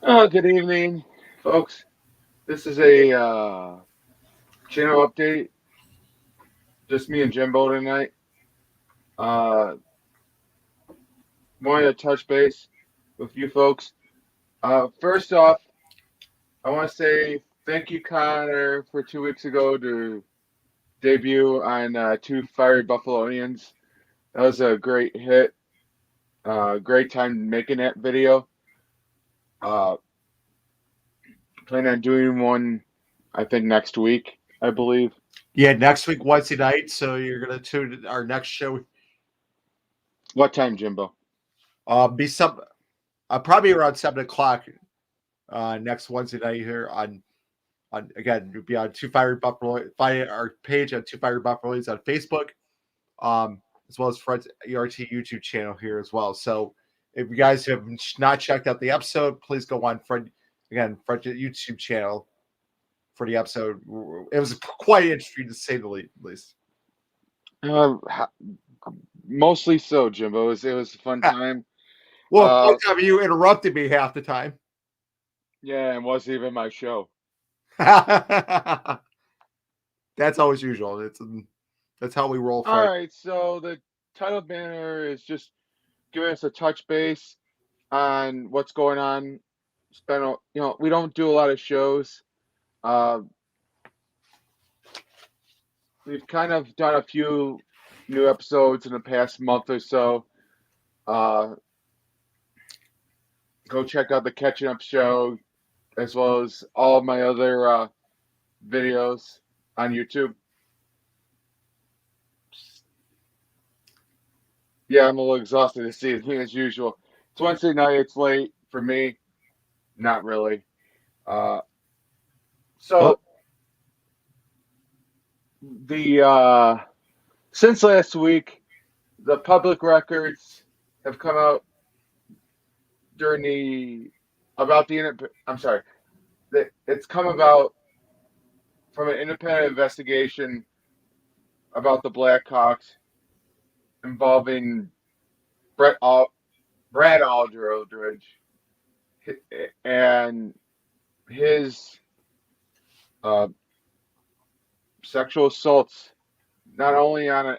Good evening, folks. This is a channel update. Just me and Jimbo tonight. Uh, Wanted to touch base with you folks. First off, I want to say thank you, Connor, for 2 weeks ago to debut on Two Fiery Buffalonians. That was a great hit. Great time making that video. Uh, Plan on doing one, I think, next week, I believe. Yeah, next week Wednesday night. So you're gonna tune in our next show. What time, Jimbo? Be some probably around 7 o'clock. Next Wednesday night here on again. You'll be on Two Fiery Buffalo. Find our page on Two Fiery Buffaloes on Facebook. As well as Fred's ERT YouTube channel here as well. So if you guys have not checked out the episode, please go on Fred's YouTube channel for the episode. It was quite interesting to say the least. Uh, Mostly so, Jimbo. It was a fun time. Well, Uh, one time you interrupted me half the time. yeah, and wasn't even my show. That's always usual. That's how we roll, All Fred. right, so the title banner is just giving us a touch base on what's going on. We don't do a lot of shows. Uh, we've kind of done a few new episodes in the past month or so. Uh, go check out the Catching Up show as well as all of my other videos on YouTube. Yeah, I'm a little exhausted this evening as usual. It's Wednesday night. It's late for me. Not really. Uh, Well, so the since last week, the public records have come out during the about the I'm sorry. It's come about from an independent investigation about the Blackhawks involving Brett Al- Brad Aldridge and his uh, sexual assaults, not only on an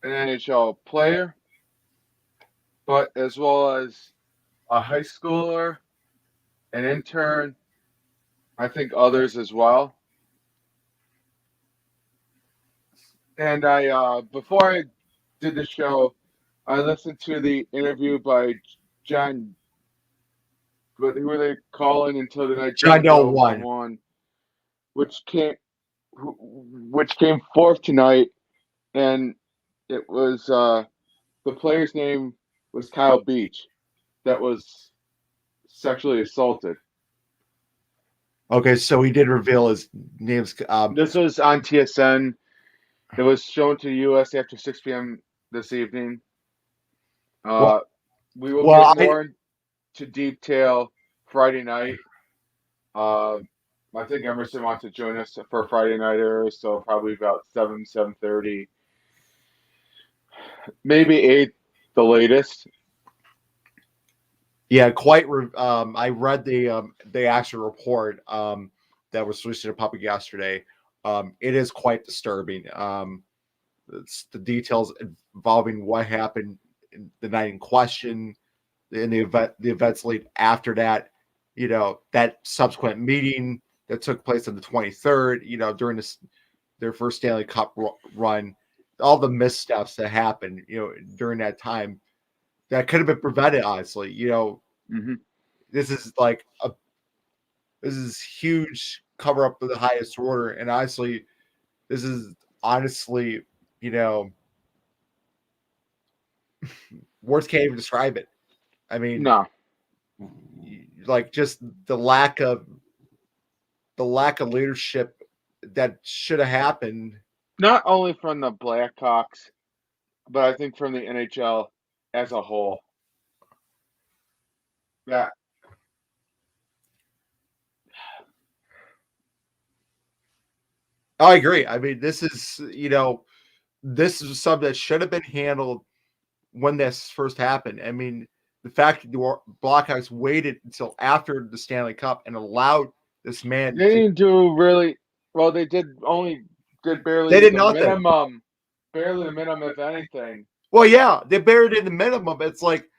NHL player, but as well as a high schooler, an intern, I think others as well. And before I did the show, I listened to the interview by John, who were they calling until the night John John Doe Doe won. won, which came which came fourth tonight, and it was the player's name was Kyle Beach, that was sexually assaulted. Okay, so he did reveal his name's. This was on TSN. It was shown to the U.S. after 6 p.m. this evening. Well, Uh, we will get well, I more into detail Friday night. Uh, I think Emerson wants to join us for Friday night air, so probably about 7:30, maybe 8, the latest. yeah, quite. I read the actual report that was released to the public yesterday. It is quite disturbing. It's the details involving what happened in the night in question, in the events lead after that. That subsequent meeting that took place on the 23rd. During their first Stanley Cup run, all the missteps that happened. During that time that could have been prevented. Honestly, Hmm. this is like this is huge cover up of the highest order, and honestly, this is honestly, you know, words can't even describe it. I mean, No, like just the lack of leadership that should have happened. not only from the Blackhawks, but I think from the NHL as a whole. Yeah, I agree. I mean, this is something that should have been handled when this first happened. I mean, the fact that the Blackhawks waited until after the Stanley Cup and allowed this man They to. didn't do really well. They did They barely did the nothing. minimum, barely the minimum, if anything. Well, yeah, they buried it in the minimum. It's like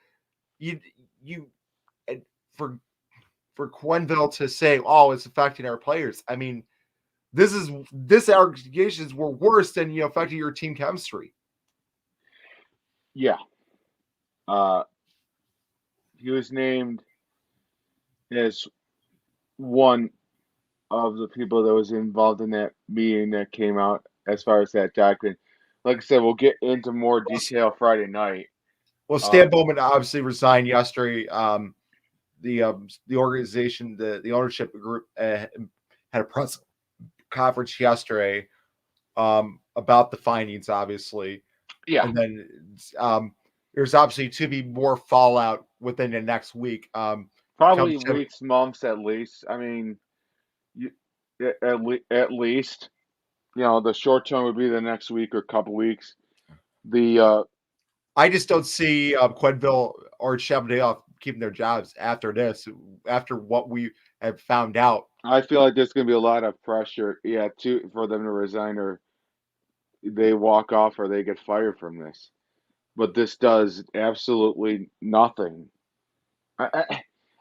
you you for Quenneville to say, "Oh, it's affecting our players." I mean, this allegations were worse than affecting your team chemistry. Yeah. Uh, he was named as one of the people that was involved in that meeting that came out as far as that document. Like I said, we'll get into more detail Friday night. Well, Uh, Stan Bowman obviously resigned yesterday. The organization, the ownership group had a press conference yesterday about the findings, obviously, yeah, and then there's obviously to be more fallout within the next week. probably Comes to, weeks, months at least. I mean, you, at least the short term would be the next week or couple weeks. The I just don't see Quenneville or Cheveldayoff keeping their jobs after this, after what we have found out. I feel like there's going to be a lot of pressure, yeah, for them to resign, or they walk off, or they get fired from this. But this does absolutely nothing. I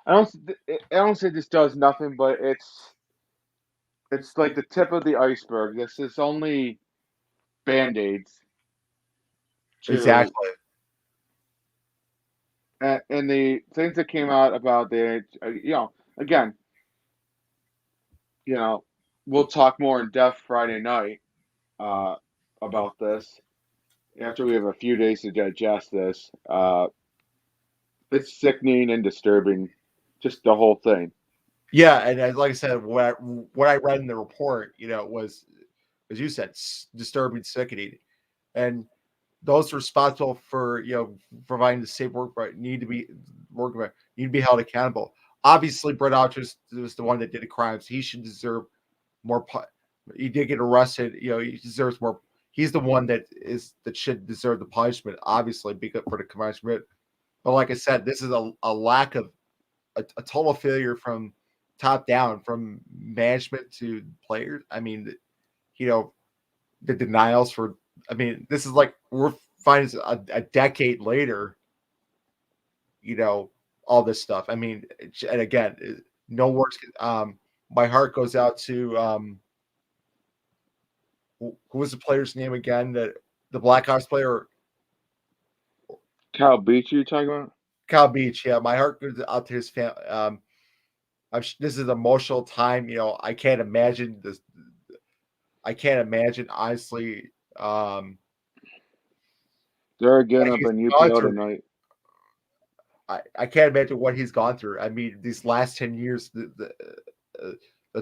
don't I don't say this does nothing, but it's like the tip of the iceberg. This is only band-aids to Exactly. and the things that came out about again, you know, we'll talk more in depth Friday night uh, about this after we have a few days to digest this. It's sickening and disturbing, just the whole thing. Yeah, and like I said, what I read in the report, was, as you said, disturbing, sickening, and those responsible for providing the safe work need to be held accountable. Obviously, Brett Archer was the one that did the crimes. He should deserve more. He did get arrested. He deserves more. He's the one that should deserve the punishment. Obviously, because for the crimes committed. But like I said, this is a lack of a total failure from top down, from management to players. I mean, you know, the denials for. I mean, this is like we're finding a decade later. All this stuff. I mean, and again, no words. My heart goes out to who was the player's name again? The Blackhawks player, Cal Beach, you talking about? Cal Beach. Yeah, my heart goes out to his family. This is an emotional time. I can't imagine this. I can't imagine honestly. They're getting What up he's in gone UPL through. tonight. I can't imagine what he's gone through. I mean, these last 10 years, the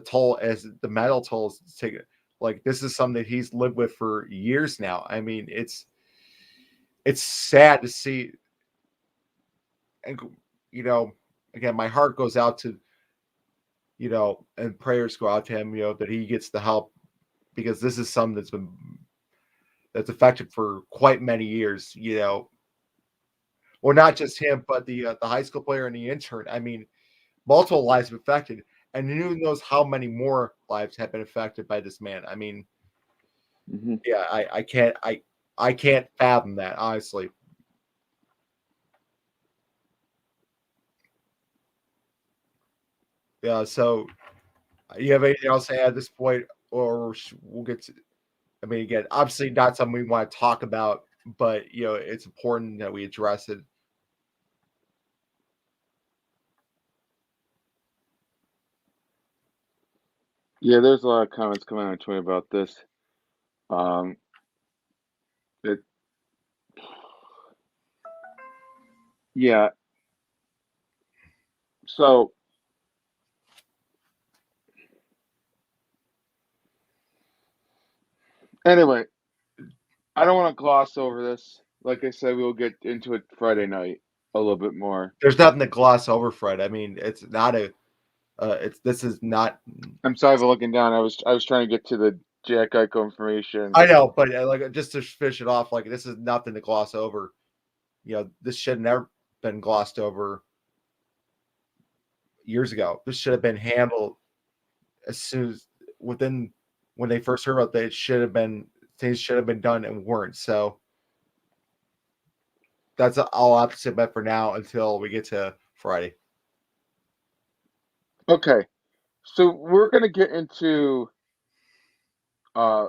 toll as the mental toll is taken. Like this is something that he's lived with for years now. I mean, it's sad to see, and again, my heart goes out to and prayers go out to him. That he gets the help because this is something that's affected for quite many years. Well, not just him, but the high school player and the intern. I mean, multiple lives affected, and who knows how many more lives have been affected by this man. I mean, Hmm. yeah, I can't fathom that honestly. Yeah. So, you have anything else to add at this point, or we'll get to? I mean, again, obviously not something we want to talk about, but it's important that we address it. Yeah, there's a lot of comments coming on Twitter about this. Um, it, yeah. So anyway, I don't want to gloss over this. Like I said, we'll get into it Friday night a little bit more. There's nothing to gloss over, Fred. I mean, it's not a. It's this is not. I'm sorry for looking down. I was trying to get to the Jack Eichel information. I know, but like just to finish it off, like this is nothing to gloss over. This should never. been glossed over years ago. This should have been handled as soon as within when they first heard about that. It should have been things should have been done and weren't. So that's all I have to say about for now until we get to Friday. Okay, so we're gonna get into uh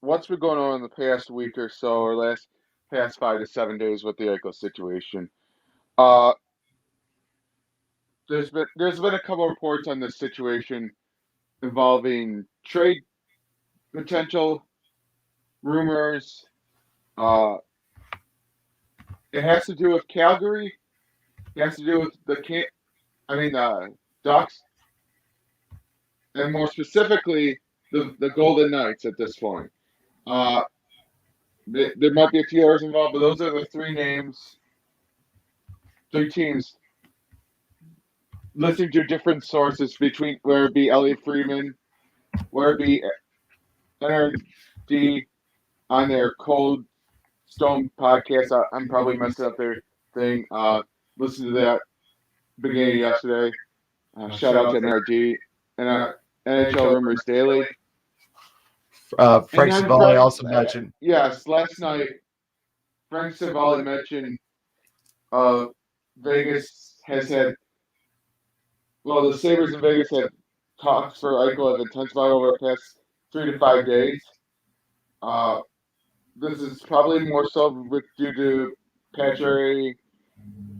what's been going on in the past week or so, or last past 5 to 7 days with the Eichel situation. Uh, there's been a couple reports on this situation involving trade potential rumors. Uh, it has to do with Calgary. It has to do with Ducks, and more specifically, the Golden Knights at this point. Uh, there might be a few others involved, but those are the three names, three teams listening to different sources between where it be Elliot Freeman, where it be NRD on their Cold Stone podcast. I'm probably messing up their thing. Listen to that beginning of yesterday. Shout out to NRD and NHL Rumors Daily. And Frank then Savelli also mentioned. yes, last night Frank Savali mentioned Vegas has had, well, the Sabres in Vegas had talks for Eichel have intensified over the past 3 to 5 days. Uh, this is probably more so due to Patrick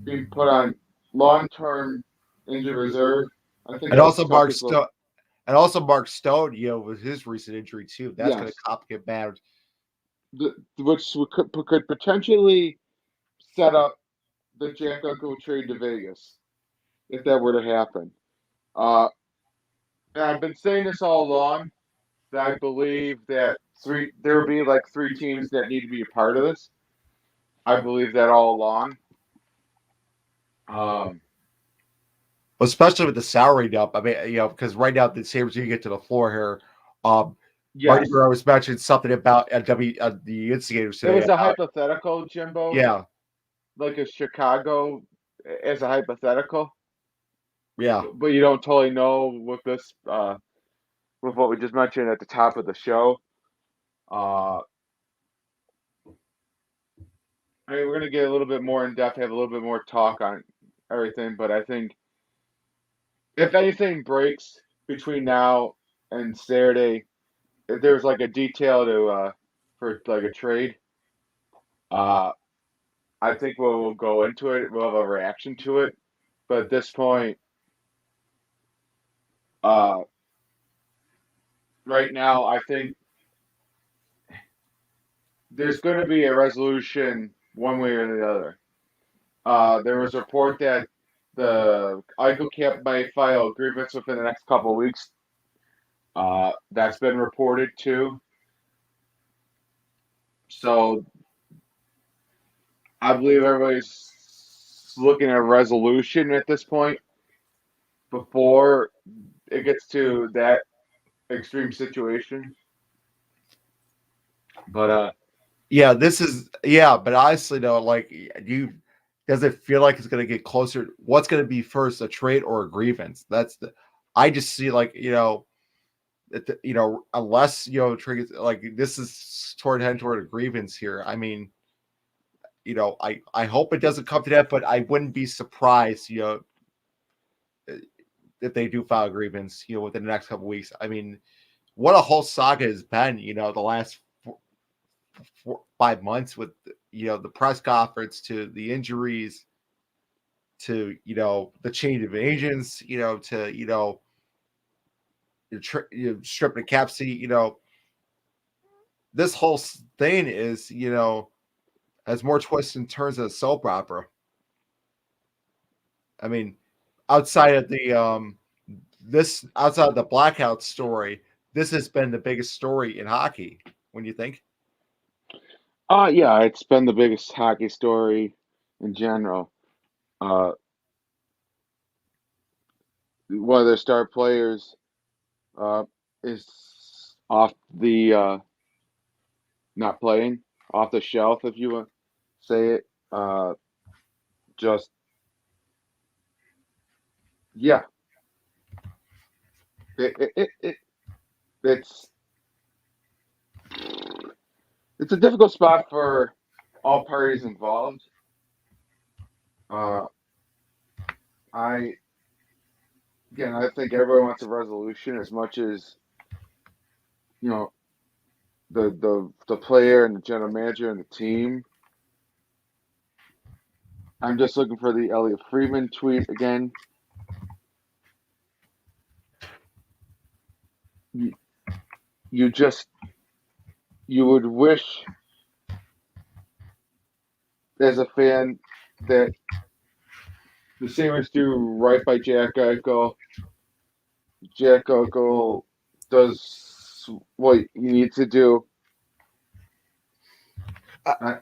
being put on long-term injury reserve. I think And that's also tough Mark as well. Stone, and also Mark Stone, with his recent injury too. That's going Yes, to complicate matters. which could potentially set up the Jack Eichel trade to Vegas if that were to happen. Uh, and I've been saying this all along that I believe that there will be like three teams that need to be a part of this. I believe that all along. Um, Especially with the salary dump. I mean, because right now the Sabres, you get to the floor here. Marty yes, Burrow was mentioning something about the instigators it today. was a hypothetical, Jimbo, Yeah, like a Chicago as a hypothetical, yeah. but you don't totally know with this, with what we just mentioned at the top of the show. Uh, I mean, we're gonna get a little bit more in depth, have a little bit more talk on everything, but I think if anything breaks between now and Saturday, if there's like a detail to for like a trade, uh, I think we'll go into it. We'll have a reaction to it. But at this point, uh, right now, I think there's going to be a resolution one way or the other. There was a report that the Eichel camp might file a grievance within the next couple of weeks. That's been reported too. So I believe everybody's looking at a resolution at this point before it gets to that extreme situation. But Yeah, but honestly though, like does it feel like it's gonna get closer? What's gonna be first, a trade or a grievance? I just see like, unless triggers like this is heading toward a grievance here. I mean, I hope it doesn't come to that, but I wouldn't be surprised, if they do file a grievance, within the next couple of weeks. I mean, what a whole saga has been, the last 5 months with the press conference to the injuries to the change of agents, to stripping the cap seat. This whole thing is has more twists and turns than a soap opera. I mean, outside of the Blackout story, this has been the biggest story in hockey. When you think, yeah, it's been the biggest hockey story in general. Uh, One of their star players uh, is off the not playing, off the shelf, if you want to say it. Just yeah, it it's it's a difficult spot for all parties involved. Uh, I again, I think everyone wants a resolution as much as you know the player and the general manager and the team. I'm just looking for the Elliot Friedman tweet again. You, you just you would wish as a fan that the Sabres do right by Jack Eichel. Jack Eichel does what he needs to do,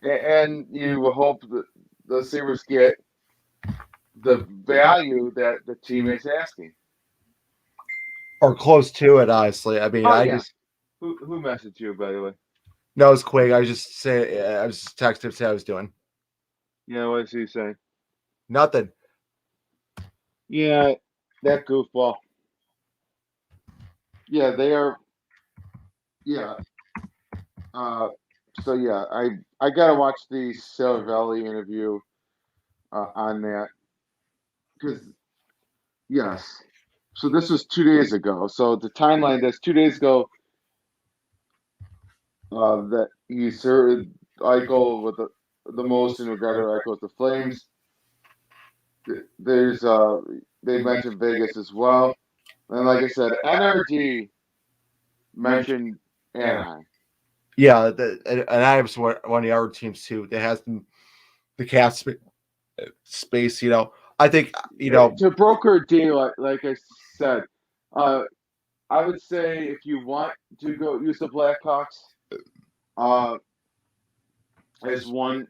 and you hope that the Sabres get the value that the team is asking. Or close to it, honestly. I mean, Oh I yeah. just Who messaged you, by the way? no, it's quick. I was just texting to say I was doing Yeah, what is he saying? nothing. Yeah, that goofball. Yeah, they are. Yeah. Uh, so yeah, I gotta watch the Silvervelli interview on that because yes. So this was 2 days ago. So the timeline that's 2 days ago that he served Eichel with the most in regard to Eichel with the Flames. There's they mentioned Vegas as well, and like I said, NRD mentioned Anaheim. Yeah, and I was one of the other teams too that has the space. I think To broker a deal, like I said, uh, I would say if you want to go use the Blackhawks, uh, as one,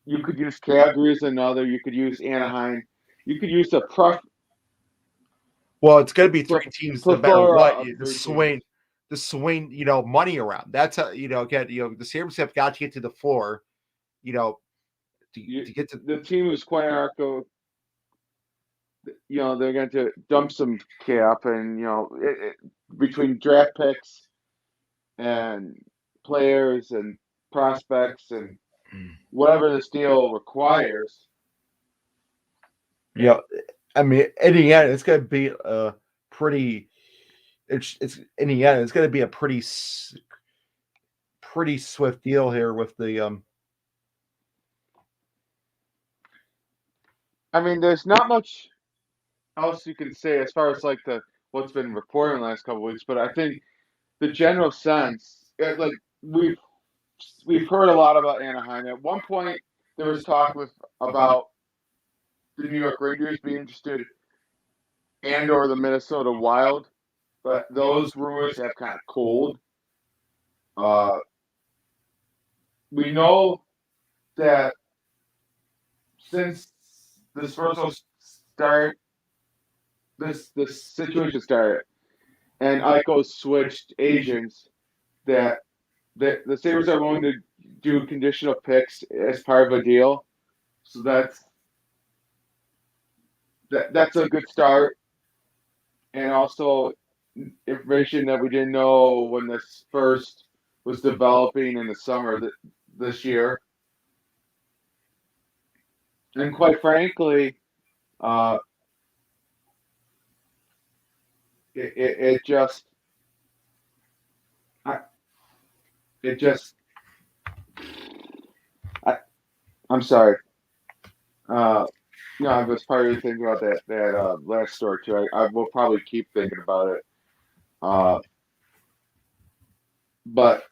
you could use Calgary as another. You could use Anaheim. You could use well, it's going to be three teams no matter plethora what. of The three teams. swing, money around. That's how again, the Sabres have got to get to the floor, you know, to get to. The team who's Quanarco, they're going to dump some cap, and between draft picks and players and prospects and whatever this deal requires. Yeah, I mean, in the end, it's going to be a pretty. It's in the end, it's going to be a pretty swift deal here with the. I mean, there's not much else you can say as far as like the what's been reported in the last couple of weeks, but I think the general sense, like we've heard a lot about Anaheim. At one point, there was talk about the New York Rangers being interested and or the Minnesota Wild, but those rumors have kind of cooled. Uh, we know that since this first start, this situation started, and Eichel switched agents, that the Sabres are willing to do conditional picks as part of a deal. So that's a good start, and also information that we didn't know when this first was developing in the summer this year. And quite frankly, uh, it just I, it just I, I'm sorry. Uh, I was probably thinking about that last story too. I will probably keep thinking about it. Uh, but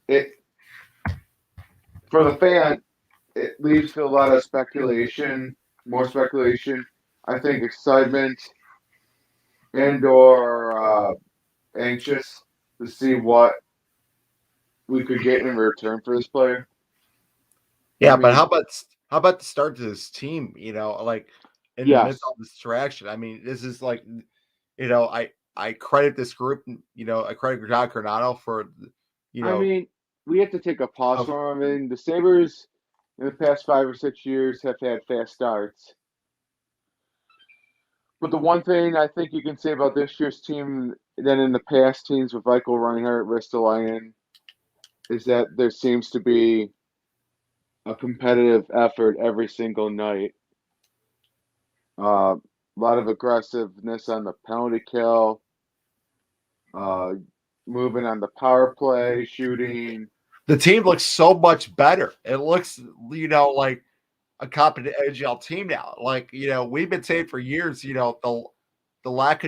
it for the fan, it leads to a lot of speculation, more speculation. I think excitement and or anxious to see what we could get in return for this player. I Yeah, but mean, how about the start to this team? Like in the midst yes. of this distraction. I mean, this is like, I credit this group. I credit John Coronado for, you I know, mean, we have to take a pause of for him. I mean, the Sabres in the past 5 or 6 years have had fast starts. But the one thing I think you can say about this year's team than in the past teams with Eichel, Reinhardt, Ristolainen is that there seems to be a competitive effort every single night. A lot of aggressiveness on the penalty kill, uh, moving on the power play, shooting. The team looks so much better. It looks, like a competent NHL team now. Like, we've been saying for years, the lack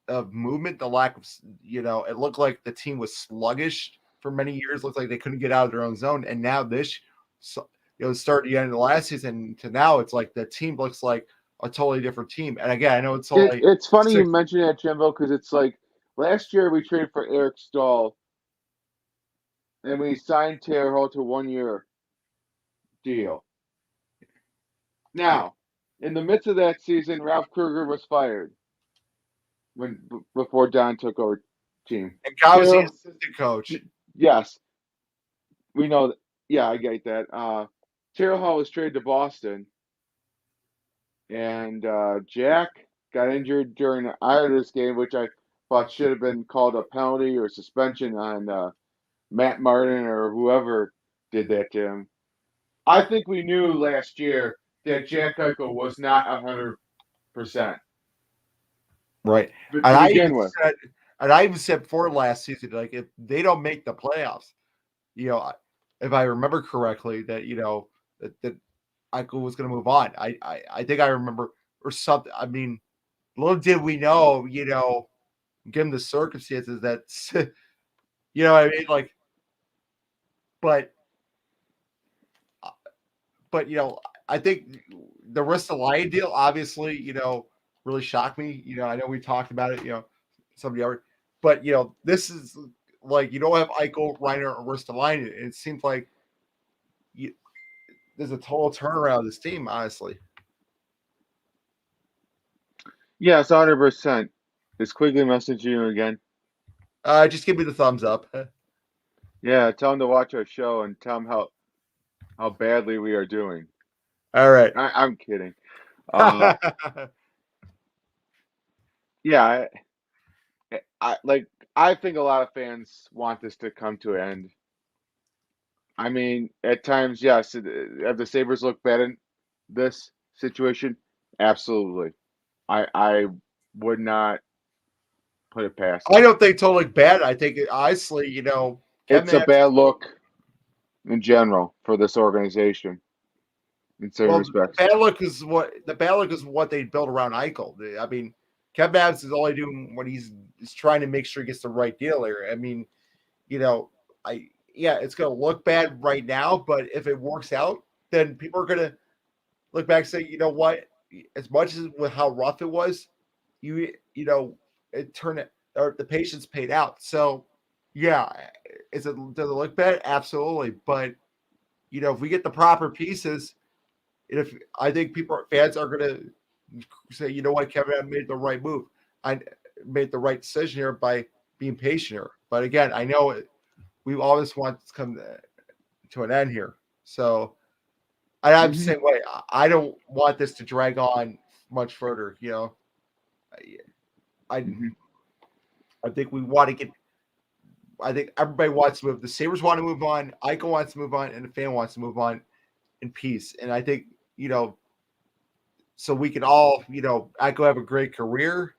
of movement, the lack of, it looked like the team was sluggish for many years. Looked like they couldn't get out of their own zone. And now so, starting the end of the last season to now, it's like the team looks like a totally different team. And again, I know it's only It's funny you 6. mentioned that, Jimbo, because it's like last year we traded for Eric Stahl and we signed Taylor Hall to a 1 year deal. Now, in the midst of that season, Ralph Kruger was fired before Don took over team. And Guy was the Taylor, assistant coach. yes, we know that. Yeah, I get that. Taylor Hall was traded to Boston, and Jack got injured during the Islanders game, which I thought should have been called a penalty or suspension on Matt Martin or whoever did that to him. I think we knew last year that Jack Eichel was not 100% Right. to And begin with. I even said before last season, like if they don't make the playoffs, if I remember correctly, that Eichel was going to move on. I think I remember or something. I mean, little did we know, given the circumstances that, what I mean, like, but but I think the rest of the Lion deal, obviously, really shocked me. I know we talked about it, some of the other, but this is like you don't have Eichel, Reiner, or Ristolainen. It seems like there's a total turnaround of this team, honestly. Yes, 100%. Is Quigley messaging you again? Just give me the thumbs up. Yeah, tell him to watch our show and tell him how badly we are doing. All right. I'm kidding. Uh, yeah, I think a lot of fans want this to come to an end. I mean, at times, yes. Have the Sabres look bad in this situation? Absolutely. I would not put it past I them. don't think totally bad. I think honestly, It's Kevin a Adams, bad look in general for this organization in certain respects. the bad look is what they built around Eichel. I mean, Kevin Adams is only doing what he's trying to make sure he gets the right deal here. I mean, it's gonna look bad right now, but if it works out, then people are gonna look back and say, you know what? As much as with how rough it was, it turned it or the patients paid out. So yeah, does it look bad? Absolutely. But if we get the proper pieces, and if I think fans are gonna say, you know what, Kevin, I made the right move. I made the right decision here by being patient here. But again, I know we always want to come to an end here. So I'm the same way. I don't want this to drag on much further. I think we want to get. I think everybody wants to move. The Sabres want to move on. Eichel wants to move on, and the fan wants to move on in peace. And I think so we can all Eichel have a great career.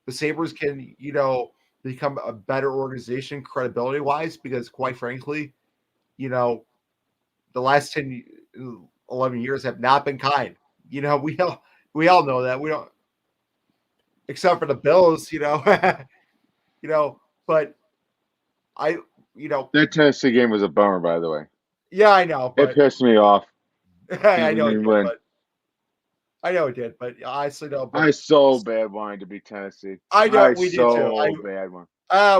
The Sabres can become a better organization credibility wise because quite frankly, the last 10, 11 years have not been kind. We all know that. We don't, except for the Bills, but That Tennessee game was a bummer, by the way. yeah, I know, It but pissed me off. I know it Didn't did, win. but I know it did, but honestly, no. But I so bad wanted to be Tennessee. I know we did too. so bad one.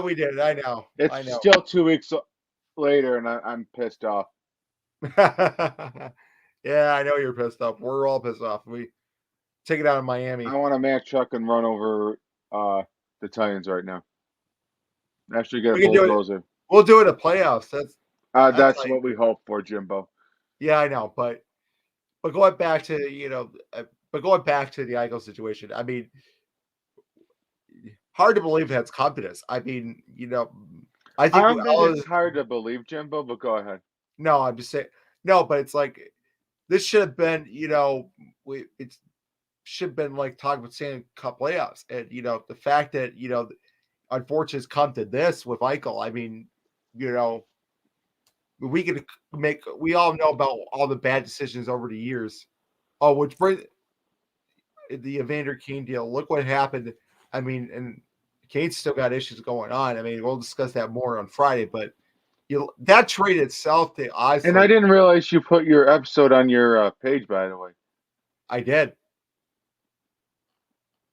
We did. I know. It's still 2 weeks later, and I'm pissed off. Yeah, I know you're pissed off. We're all pissed off. We take it out of Miami. I want to Mack truck and run over the Titans right now. Actually, get a bulldozer. We'll do it at playoffs. That's what we hope for, Jimbo. Yeah, I know, but going back to But going back to the Eichel situation, I mean, hard to believe that's come to this. I mean, I I think don't think it's hard to believe, Jimbo, but go ahead. no, I'm just saying no, but it's like this should have been, it should have been like talking about Stanley Cup playoffs, and the fact that unfortunately it's come to this with Eichel. I mean, you know, we all know about all the bad decisions over the years. Oh, which brings the Evander Kane deal. Look what happened. I mean, and Kane's still got issues going on. I mean, we'll discuss that more on Friday, but that trade itself, the And I honestly, didn't realize you put your episode on your page, by the way. I did.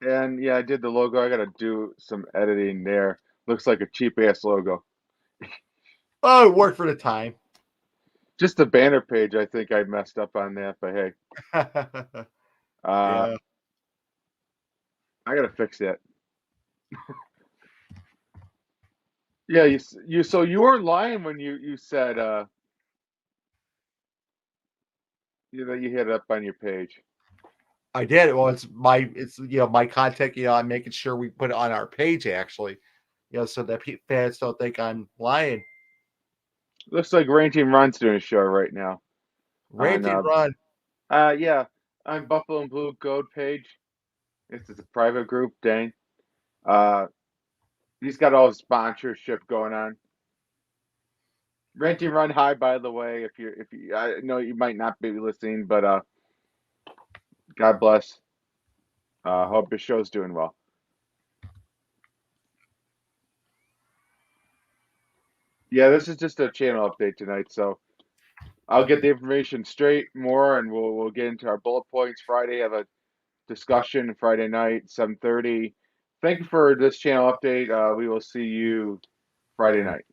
And yeah, I did the logo. I got to do some editing there. Looks like a cheap ass logo. Oh, it worked for the time. Just the banner page, I think I messed up on that, but hey, uh, Yeah, I got to fix that. Yeah, so you weren't lying when you said that you hit it up on your page. I did. Well, it's my contact. I'm making sure we put it on our page actually, so that fans don't think I'm lying. Looks like Ranting Run's doing a show right now on Rant and run. yeah, on Buffalo and Blue Code page. This is a private group, dang. Uh he's got all his sponsorship going on. Ranting Run High, by the way, if you I know you might not be listening, but God bless. Hope your show's doing well. Yeah, this is just a channel update tonight, so I'll get the information straight more, and we'll get into our bullet points Friday. Have a discussion Friday night, 7:30. Thank you for this channel update. We will see you Friday night.